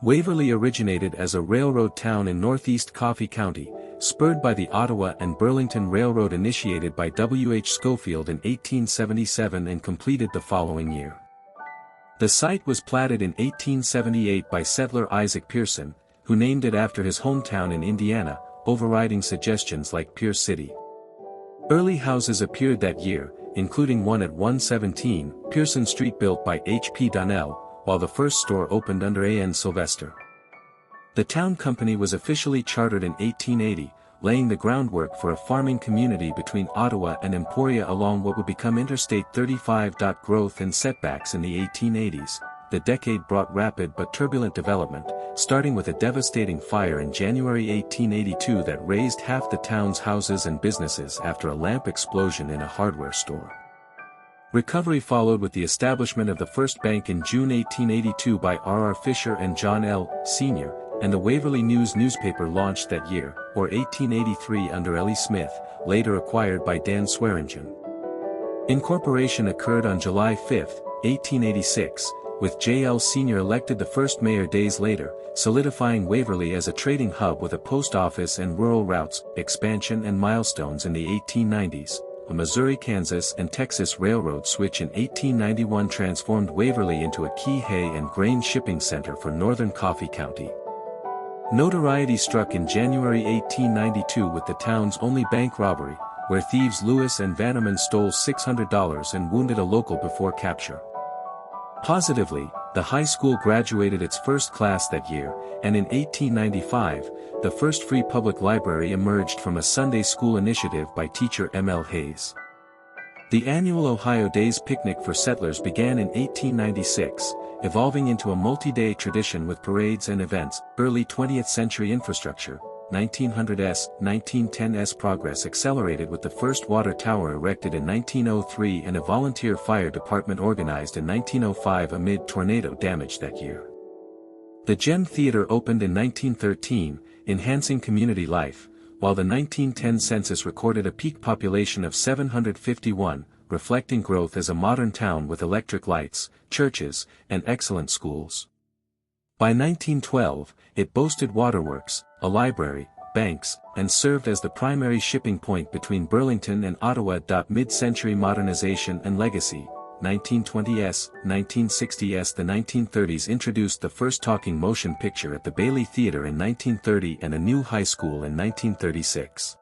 Waverly originated as a railroad town in northeast Coffee County, spurred by the Ottawa and Burlington Railroad initiated by W. H. Schofield in 1877 and completed the following year. The site was platted in 1878 by settler Isaac Pearson, who named it after his hometown in Indiana, overriding suggestions like Pierce City. Early houses appeared that year, including one at 117 Pearson Street built by H. P. Donnell, while the first store opened under A. N. Sylvester. The town company was officially chartered in 1880, laying the groundwork for a farming community between Ottawa and Emporia along what would become Interstate 35. Growth and setbacks in the 1880s. The decade brought rapid but turbulent development, starting with a devastating fire in January 1882 that razed half the town's houses and businesses after a lamp explosion in a hardware store. Recovery followed with the establishment of the first bank in June 1882 by R. R. Fisher and John L. Sr., and the Waverly News newspaper launched that year, or 1883 under L. E. Smith, later acquired by Dan Swearingen. Incorporation occurred on July 5, 1886, with J. L. Sr. elected the first mayor days later, solidifying Waverly as a trading hub with a post office and rural routes, expansion and milestones in the 1890s. A Missouri, Kansas and Texas railroad switch in 1891 transformed Waverly into a key hay and grain shipping center for northern Coffee County. Notoriety struck in January 1892 with the town's only bank robbery, where thieves Lewis and Vanneman stole $600 and wounded a local before capture. Positively, the high school graduated its first class that year, and in 1895, the first free public library emerged from a Sunday school initiative by teacher M. L. Hayes. The annual Ohio Days picnic for settlers began in 1896, evolving into a multi-day tradition with parades and events. Early 20th century infrastructure, 1900s, 1910s progress accelerated with the first water tower erected in 1903 and a volunteer fire department organized in 1905 amid tornado damage that year. The Gem Theater opened in 1913, enhancing community life, while the 1910 census recorded a peak population of 751, reflecting growth as a modern town with electric lights, churches, and excellent schools. By 1912, it boasted waterworks, a library, banks, and served as the primary shipping point between Burlington and Ottawa. Mid-century modernization and legacy, 1920s, 1960s. The 1930s introduced the first talking motion picture at the Bailey Theatre in 1930 and a new high school in 1936.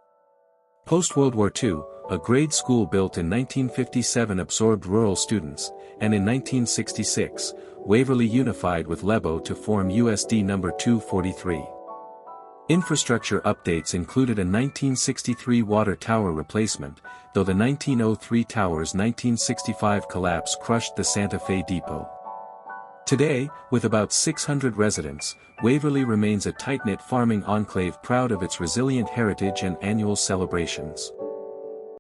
Post-World War II, a grade school built in 1957 absorbed rural students, and in 1966, Waverly unified with Lebo to form USD No. 243. Infrastructure updates included a 1963 water tower replacement, though the 1903 tower's 1965 collapse crushed the Santa Fe Depot. Today, with about 600 residents, Waverly remains a tight-knit farming enclave proud of its resilient heritage and annual celebrations.